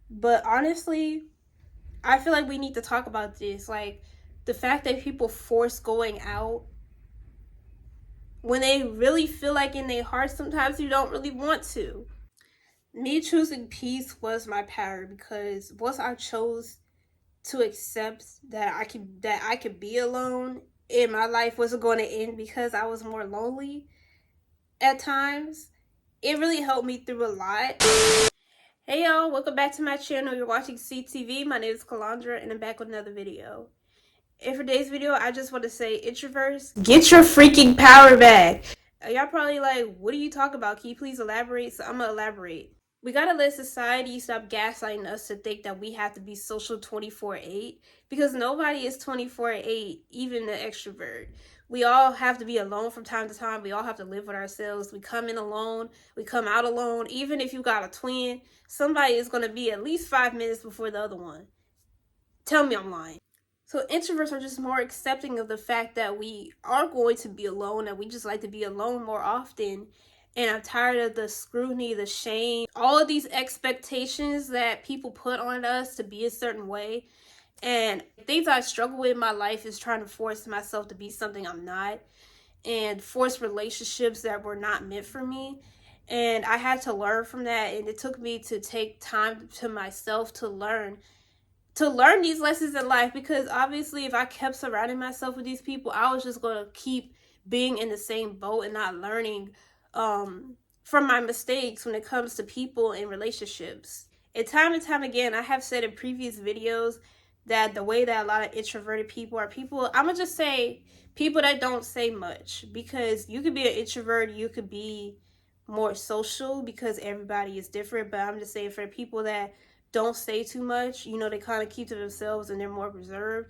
But honestly, I feel like we need to talk about this. Like, the fact that people force going out when they really feel like in their heart sometimes you don't really want to. Me choosing peace was my power because once I chose to accept that I could be alone and my life wasn't going to end because I was more lonely at times, it really helped me through a lot. Hey y'all, welcome back to my channel. You're watching CTV. My name is Kalandra and I'm back with another video. And for today's video, I just want to say, introverts, get your freaking power back. Y'all probably like, what are you talking about? Can you please elaborate? So I'm gonna elaborate. We gotta let society stop gaslighting us to think that we have to be social 24/8 because nobody is 24/8, even the extrovert. We all have to be alone from time to time. We all have to live with ourselves. We come in alone, we come out alone. Even if you got a twin, somebody is gonna be at least 5 minutes before the other one. Tell me I'm lying. So introverts are just more accepting of the fact that we are going to be alone and we just like to be alone more often. And I'm tired of the scrutiny, the shame, all of these expectations that people put on us to be a certain way. And things I struggle with in my life is trying to force myself to be something I'm not and force relationships that were not meant for me. And I had to learn from that. And it took me to take time to myself to learn these lessons in life, because obviously if I kept surrounding myself with these people, I was just going to keep being in the same boat and not learning from my mistakes when it comes to people and relationships. And time again, I have said in previous videos that the way that a lot of introverted people are people, I'm gonna just say people that don't say much, because you could be an introvert, you could be more social because everybody is different. But I'm just saying, for people that don't say too much, they kind of keep to themselves and they're more reserved.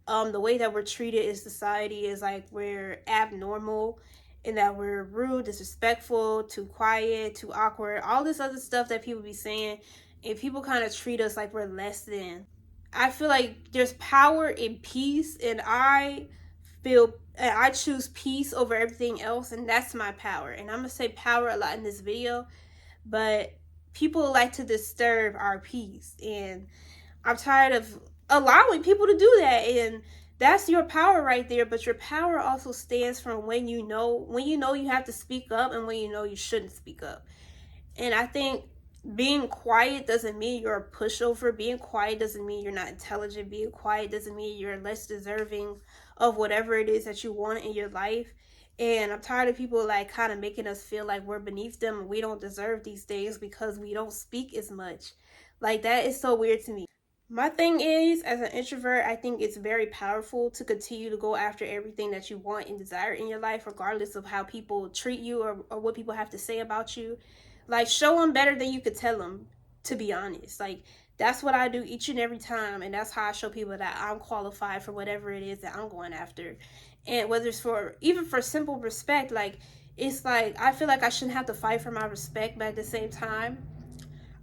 The way that we're treated in society is like we're abnormal, and that we're rude, disrespectful, too quiet, too awkward, all this other stuff that people be saying, and people kind of treat us like we're less than. I feel like there's power in peace, and I choose peace over everything else, and that's my power. And I'm gonna say power a lot in this video, but people like to disturb our peace, and I'm tired of allowing people to do that. And that's your power right there. But your power also stands from when you know you have to speak up and when you know you shouldn't speak up. And I think being quiet doesn't mean you're a pushover. Being quiet doesn't mean you're not intelligent. Being quiet doesn't mean you're less deserving of whatever it is that you want in your life. And I'm tired of people like kind of making us feel like we're beneath them and we don't deserve these things because we don't speak as much. Like, that is so weird to me. My thing is, as an introvert, I think it's very powerful to continue to go after everything that you want and desire in your life, regardless of how people treat you, or what people have to say about you. Like, show them better than you could tell them, to be honest. Like, that's what I do each and every time. And that's how I show people that I'm qualified for whatever it is that I'm going after. And whether it's even for simple respect, like, it's like, I feel like I shouldn't have to fight for my respect, but at the same time,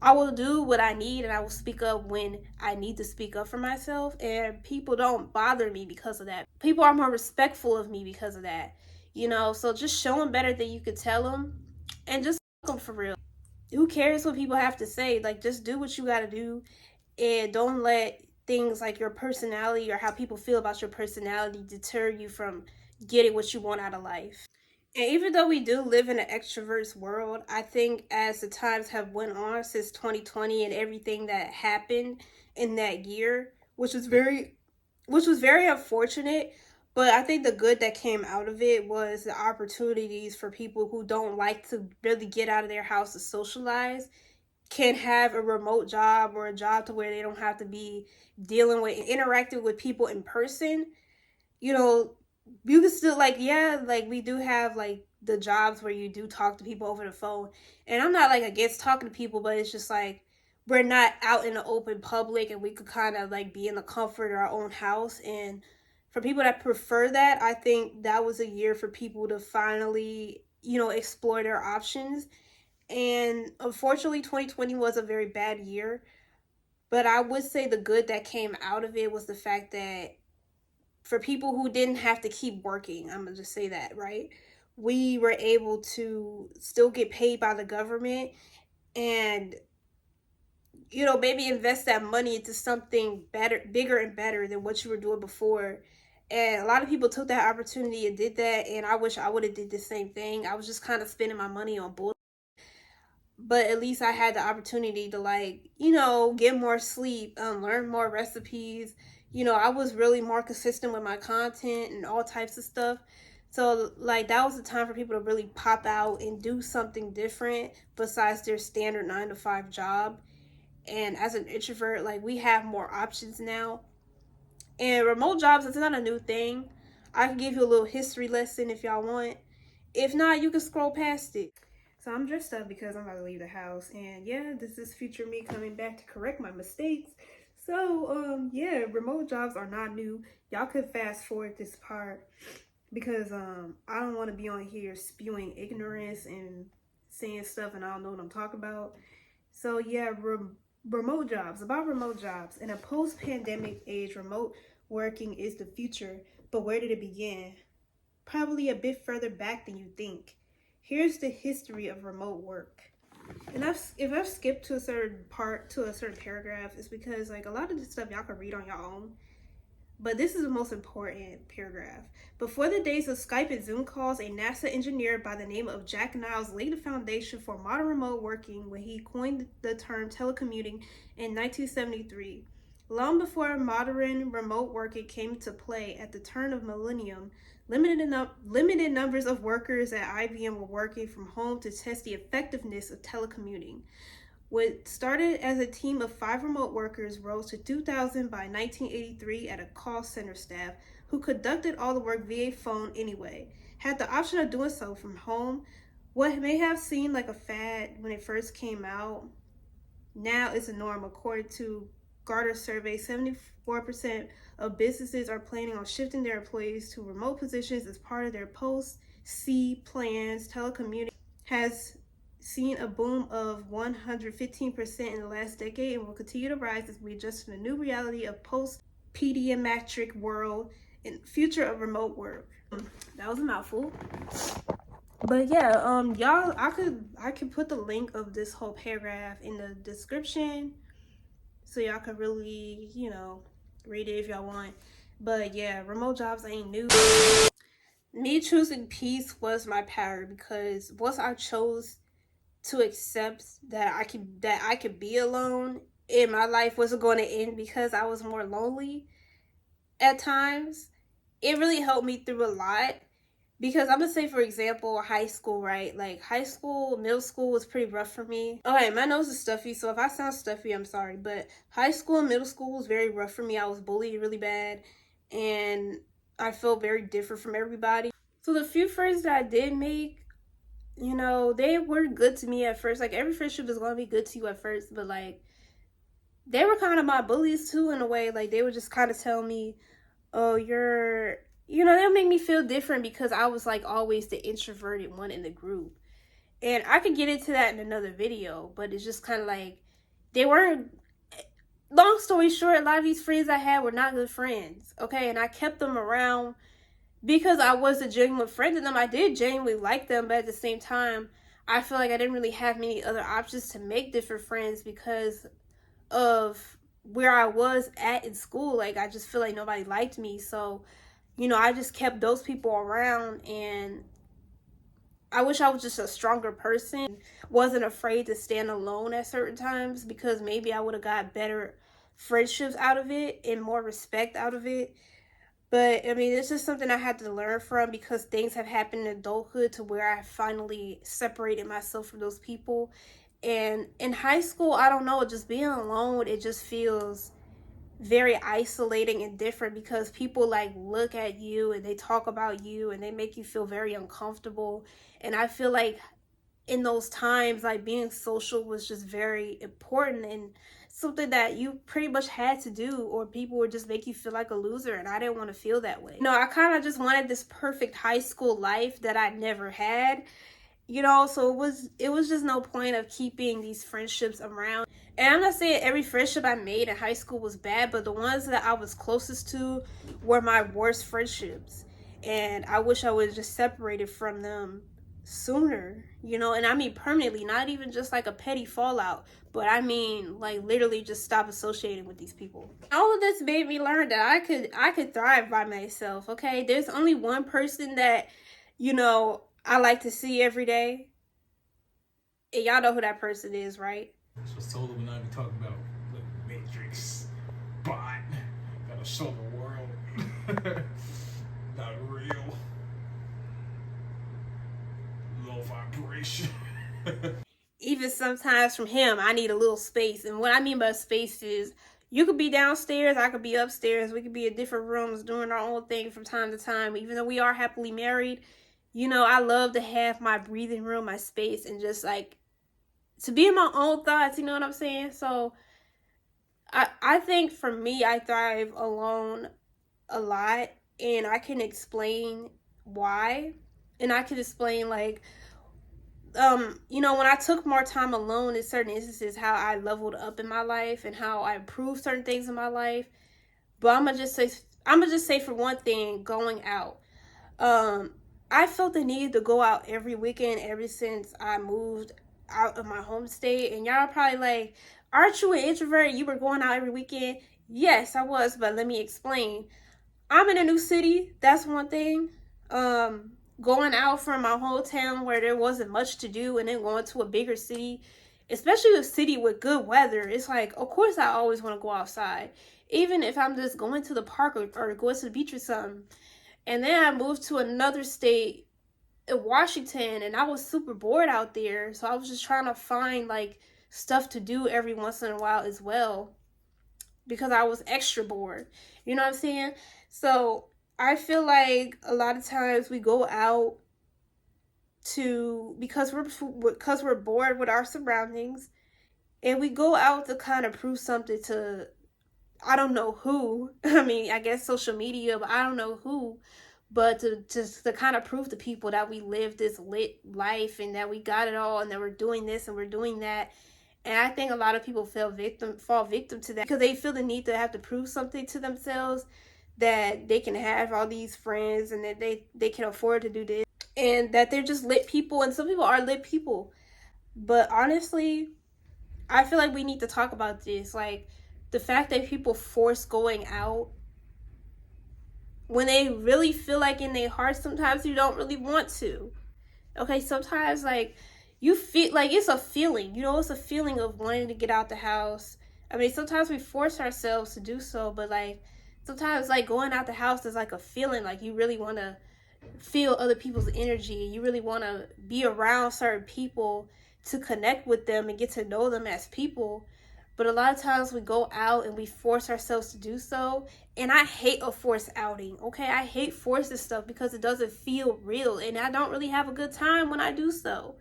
I will do what I need and I will speak up when I need to speak up for myself. And people don't bother me because of that. People are more respectful of me because of that. So just show them better than you could tell them, and just fuck them for real. Who cares what people have to say? Like, just do what you gotta do, and don't let things like your personality or how people feel about your personality deter you from getting what you want out of life. And even though we do live in an extrovert's world, I think as the times have went on since 2020 and everything that happened in that year, which was very unfortunate, but I think the good that came out of it was the opportunities for people who don't like to really get out of their house to socialize can have a remote job, or a job to where they don't have to be dealing with interacting with people in person. you know, you can still, like, yeah, like, we do have like the jobs where you do talk to people over the phone. And I'm not like against talking to people, but it's just like we're not out in the open public and we could kind of like be in the comfort of our own house. And for people that prefer that, I think that was a year for people to finally, explore their options. And unfortunately, 2020 was a very bad year. But I would say the good that came out of it was the fact that for people who didn't have to keep working, I'm gonna just say that, right? We were able to still get paid by the government, and maybe invest that money into something better, bigger and better than what you were doing before. And a lot of people took that opportunity and did that, and I wish I would have did the same thing. I was just kind of spending my money on bull, but at least I had the opportunity to, like, get more sleep, learn more recipes. I was really more consistent with my content and all types of stuff. So, like, that was the time for people to really pop out and do something different besides their standard 9 to 5 job. And as an introvert, like, we have more options now. And remote jobs, it's not a new thing. I can give you a little history lesson if y'all want. If not, you can scroll past it. So I'm dressed up because I'm about to leave the house. And yeah, this is future me coming back to correct my mistakes. So, yeah, remote jobs are not new. Y'all could fast forward this part because I don't want to be on here spewing ignorance and saying stuff and I don't know what I'm talking about. So yeah, remote jobs. About remote jobs. In a post-pandemic age, remote working is the future. But where did it begin? Probably a bit further back than you think. Here's the history of remote work. And if I've skipped to a certain part, to a certain paragraph, it's because, like, a lot of this stuff y'all can read on your own. But this is the most important paragraph. Before the days of Skype and Zoom calls, a NASA engineer by the name of Jack Niles laid the foundation for modern remote working when he coined the term telecommuting in 1973. Long before modern remote working came into play at the turn of millennium, limited numbers of workers at IBM were working from home to test the effectiveness of telecommuting. What started as a team of 5 remote workers rose to 2,000 by 1983 at a call center staff who conducted all the work via phone anyway. Had the option of doing so from home. What may have seemed like a fad when it first came out, now is the norm. According to Gartner survey, 74% of businesses are planning on shifting their employees to remote positions as part of their post-C plans. Telecommuting has seen a boom of 115% in the last decade and will continue to rise as we adjust to the new reality of post-pediatric world and future of remote work. That was a mouthful. But yeah, y'all, I could put the link of this whole paragraph in the description so y'all could really, read it if y'all want. But yeah, remote jobs ain't new. Me choosing peace was my power because once I chose to accept that I could be alone and my life wasn't going to end because I was more lonely at times, it really helped me through a lot. Because I'm gonna say, for example, high school, right? Like, high school, middle school was pretty rough for me. Okay, my nose is stuffy, so if I sound stuffy, I'm sorry. But high school and middle school was very rough for me. I was bullied really bad, and I felt very different from everybody. So the few friends that I did make, they were good to me at first. Like, every friendship is gonna be good to you at first, but, like, they were kind of my bullies, too, in a way. Like, they would just kind of tell me, oh, they'll make me feel different because I was, like, always the introverted one in the group. And I could get into that in another video, but it's just kind of like, they weren't, long story short, a lot of these friends I had were not good friends, okay? And I kept them around because I was a genuine friend to them. I did genuinely like them, but at the same time, I feel like I didn't really have many other options to make different friends because of where I was at in school. Like, I just feel like nobody liked me, so I just kept those people around, and I wish I was just a stronger person. Wasn't afraid to stand alone at certain times because maybe I would have got better friendships out of it and more respect out of it. But, I mean, it's just something I had to learn from because things have happened in adulthood to where I finally separated myself from those people. And in high school, I don't know, just being alone, it just feels very isolating and different because people, like, look at you and they talk about you and they make you feel very uncomfortable. And I feel like in those times, like, being social was just very important and something that you pretty much had to do, or people would just make you feel like a loser, and I didn't want to feel that way. I kind of just wanted this perfect high school life that I never had, so it was just no point of keeping these friendships around. And I'm not saying every friendship I made in high school was bad, but the ones that I was closest to were my worst friendships. And I wish I was just separated from them sooner, you know, and I mean permanently, not even just like a petty fallout, but I mean like literally just stop associating with these people. All of this made me learn that I could thrive by myself, okay? There's only one person that, you know, I like to see every day. And y'all know who that person is, right? So Solar will not be talking about like Matrix, bot, gotta show the world, not real, low vibration. Even sometimes from him, I need a little space. And what I mean by space is you could be downstairs, I could be upstairs, we could be in different rooms doing our own thing from time to time. Even though we are happily married, you know, I love to have my breathing room, my space, and just like to be in my own thoughts, you know what I'm saying? So I think for me, I thrive alone a lot, and I can explain why. And I can explain like you know, when I took more time alone in certain instances, how I leveled up in my life and how I improved certain things in my life. But I'm gonna just say for one thing, going out. Um, I felt the need to go out every weekend ever since I moved out of my home state. And y'all are probably like, aren't you an introvert? You were going out every weekend. Yes, I was, but let me explain. I'm in a new city. That's one thing. Going out from my hometown where there wasn't much to do and then going to a bigger city, especially a city with good weather, it's like, of course, I always want to go outside. Even if I'm just going to the park or going to the beach or something. And then I moved to another state in Washington and I was super bored out there. So I was just trying to find like stuff to do every once in a while as well because I was extra bored. You know what I'm saying? So I feel like a lot of times we go out to because we're bored with our surroundings, and we go out to kind of prove something to I don't know who. I mean, I guess social media, but I don't know who. But to just to kind of prove to people that we live this lit life and that we got it all and that we're doing this and we're doing that. And I think a lot of people fall victim to that because they feel the need to have to prove something to themselves, that they can have all these friends and that they can afford to do this and that they're just lit people. And some people are lit people. But honestly, I feel like we need to talk about this. Like the fact that people force going out when they really feel like in their heart, sometimes you don't really want to. Okay, sometimes like you feel like it's a feeling, you know, it's a feeling of wanting to get out the house. I mean, sometimes we force ourselves to do so, but like sometimes like going out the house is like a feeling, like you really want to feel other people's energy. You really want to be around certain people to connect with them and get to know them as people. But a lot of times we go out and we force ourselves to do so. And I hate a forced outing, okay? I hate forcing stuff because it doesn't feel real. And I don't really have a good time when I do so.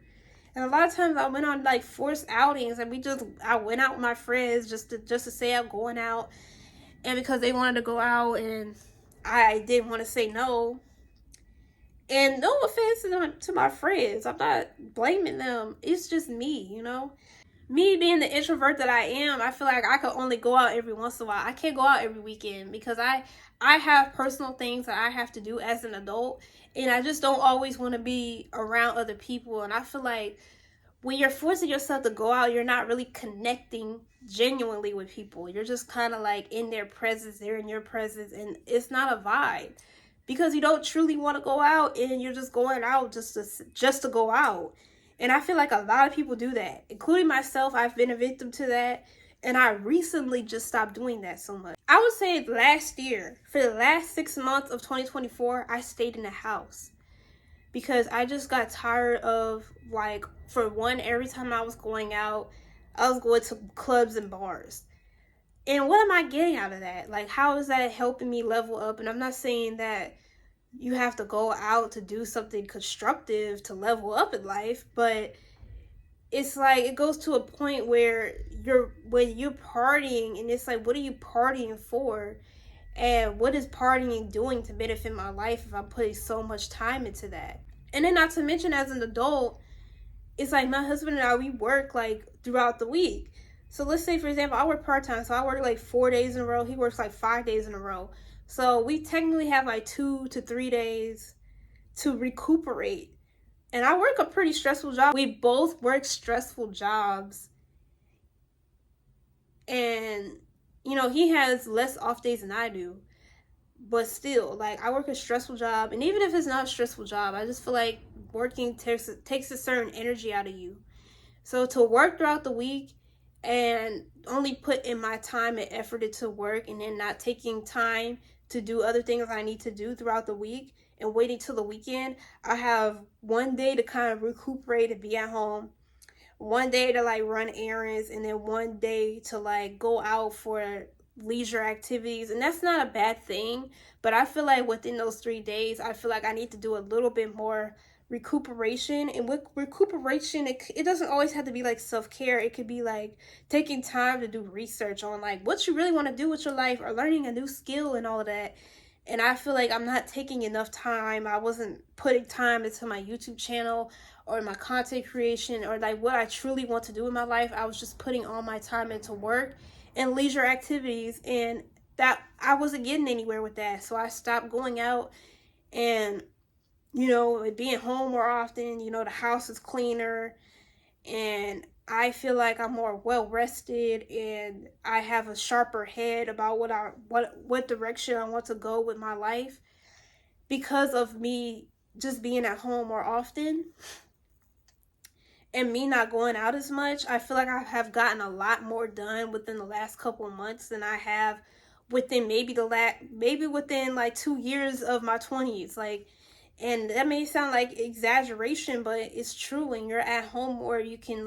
And a lot of times I went on like forced outings and I went out with my friends just to say I'm going out. And because they wanted to go out and I didn't want to say no. And no offense to my friends. I'm not blaming them. It's just me, you know? Me being the introvert that I am, I feel like I could only go out every once in a while. I can't go out every weekend because I have personal things that I have to do as an adult, and I just don't always want to be around other people. And I feel like when you're forcing yourself to go out, you're not really connecting genuinely with people. You're just kind of like in their presence, they're in your presence, and it's not a vibe because you don't truly want to go out and you're just going out just to go out. And I feel like a lot of people do that, including myself. I've been a victim to that. And I recently just stopped doing that so much. I would say last year, for the last 6 months of 2024, I stayed in the house. Because I just got tired of, like, for one, every time I was going out, I was going to clubs and bars. And what am I getting out of that? Like, how is that helping me level up? And I'm not saying that you have to go out to do something constructive to level up in life, but it's like it goes to a point where when you're partying and it's like, what are you partying for? And what is partying doing to benefit my life if I'm putting so much time into that? And then not to mention as an adult, it's like my husband and I, we work like throughout the week. So let's say, for example, I work part-time. So I work like 4 days in a row. He works like 5 days in a row. So we technically have like 2 to 3 days to recuperate. And I work a pretty stressful job. We both work stressful jobs. And, you know, he has less off days than I do. But still, like, I work a stressful job. And even if it's not a stressful job, I just feel like working takes a certain energy out of you. So to work throughout the week and only put in my time and effort into work, and then not taking time to do other things I need to do throughout the week and waiting till the weekend, I have one day to kind of recuperate and be at home, one day to like run errands, and then one day to like go out for leisure activities. And that's not a bad thing, but I feel like within those 3 days, I feel like I need to do a little bit more recuperation. And with recuperation, it doesn't always have to be like self-care. It could be like taking time to do research on like what you really want to do with your life, or learning a new skill and all of that. And I feel like I'm not taking enough time. I wasn't putting time into my YouTube channel or my content creation, or like what I truly want to do in my life. I was just putting all my time into work and leisure activities, and that I wasn't getting anywhere with that. So I stopped going out and, you know, being home more often. You know, the house is cleaner, and I feel like I'm more well rested, and I have a sharper head about what direction I want to go with my life, because of me just being at home more often and me not going out as much. I feel like I have gotten a lot more done within the last couple of months than I have within maybe within like 2 years of my 20s. Like, and that may sound like exaggeration, but it's true. When you're at home more, you can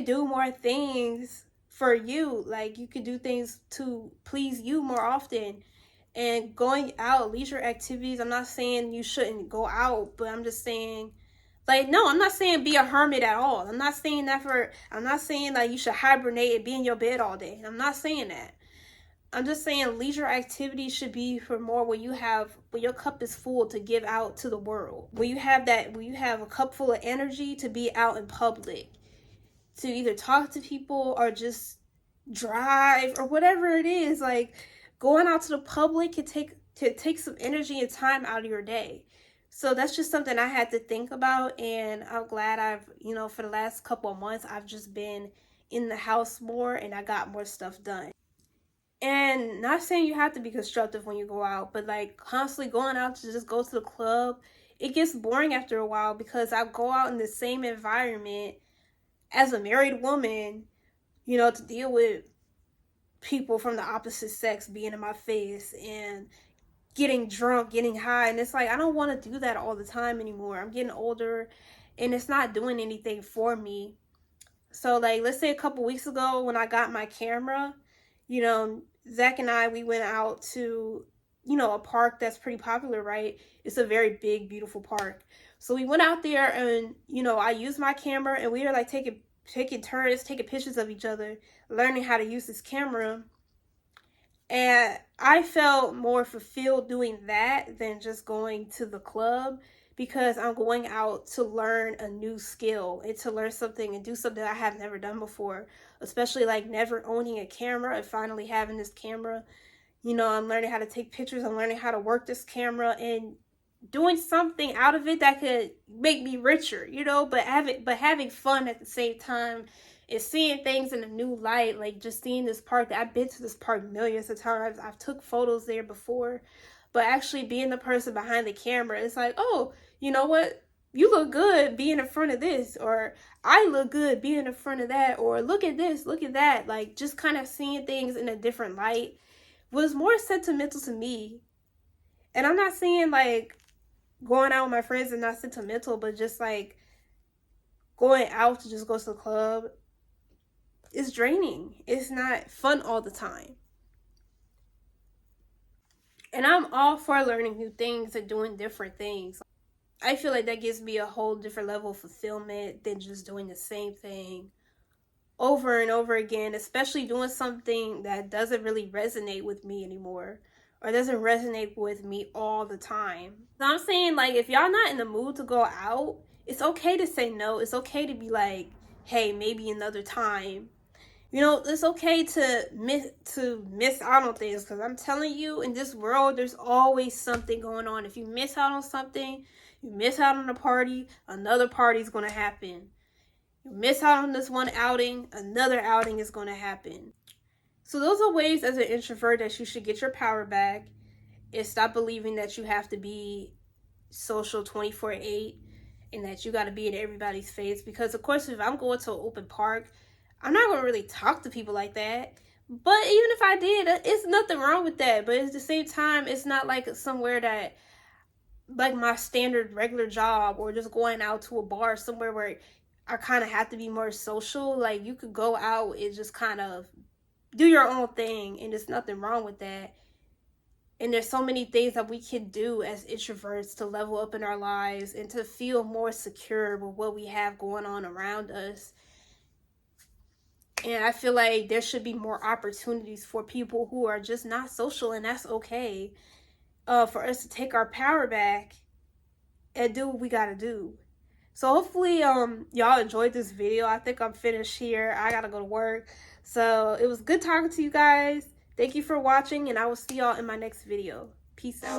do more things for you. Like, you could do things to please you more often. And going out, leisure activities, I'm not saying you shouldn't go out, but I'm just saying, like, no, I'm not saying be a hermit at all. I'm not saying like you should hibernate and be in your bed all day. I'm not saying that. I'm just saying leisure activities should be for more when your cup is full to give out to the world. When you have a cup full of energy to be out in public, to either talk to people or just drive or whatever it is. Like, going out to the public can take some energy and time out of your day. So that's just something I had to think about, and I'm glad for the last couple of months, I've just been in the house more and I got more stuff done. And not saying you have to be constructive when you go out, but like constantly going out to just go to the club, it gets boring after a while, because I go out in the same environment as a married woman, to deal with people from the opposite sex being in my face and getting drunk, getting high. And it's like, I don't want to do that all the time anymore. I'm getting older and it's not doing anything for me. So like, let's say a couple weeks ago when I got my camera, Zach and we went out to, a park that's pretty popular, right? It's a very big, beautiful park. So we went out there and, I used my camera and we were like taking turns, taking pictures of each other, learning how to use this camera. And I felt more fulfilled doing that than just going to the club, because I'm going out to learn a new skill and to learn something and do something I have never done before, especially like never owning a camera and finally having this camera. I'm learning how to take pictures. I'm learning how to work this camera and doing something out of it that could make me richer, but having fun at the same time, and seeing things in a new light. Like just seeing this park, that I've been to this park millions of times. I've took photos there before, but actually being the person behind the camera, it's like, oh, you know what? You look good being in front of this, or I look good being in front of that, or look at this, look at that. Like just kind of seeing things in a different light was more sentimental to me. And I'm not saying like going out with my friends is not sentimental, but just like going out to just go to the club is draining. It's not fun all the time. And I'm all for learning new things and doing different things. I feel like that gives me a whole different level of fulfillment than just doing the same thing over and over again, especially doing something that doesn't really resonate with me anymore, or doesn't resonate with me all the time. So I'm saying, like, if y'all not in the mood to go out, it's okay to say no. It's okay to be like, hey, maybe another time. It's okay to miss out on things, because I'm telling you, in this world, there's always something going on. If you miss out on something, You miss out on a party, another party is going to happen. You miss out on this one outing, another outing is going to happen. So those are ways as an introvert that you should get your power back and stop believing that you have to be social 24/8 and that you got to be in everybody's face. Because of course, if I'm going to an open park, I'm not going to really talk to people like that. But even if I did, it's nothing wrong with that. But at the same time, it's not like somewhere that, like my standard regular job, or just going out to a bar somewhere where I kind of have to be more social. Like, you could go out and just kind of do your own thing, and there's nothing wrong with that. And there's so many things that we can do as introverts to level up in our lives and to feel more secure with what we have going on around us. And I feel like there should be more opportunities for people who are just not social, and that's okay. For us to take our power back and do what we gotta do. So hopefully y'all enjoyed this video. I think I'm finished here. I gotta go to work. So it was good talking to you guys. Thank you for watching, and I will see y'all in my next video. Peace out.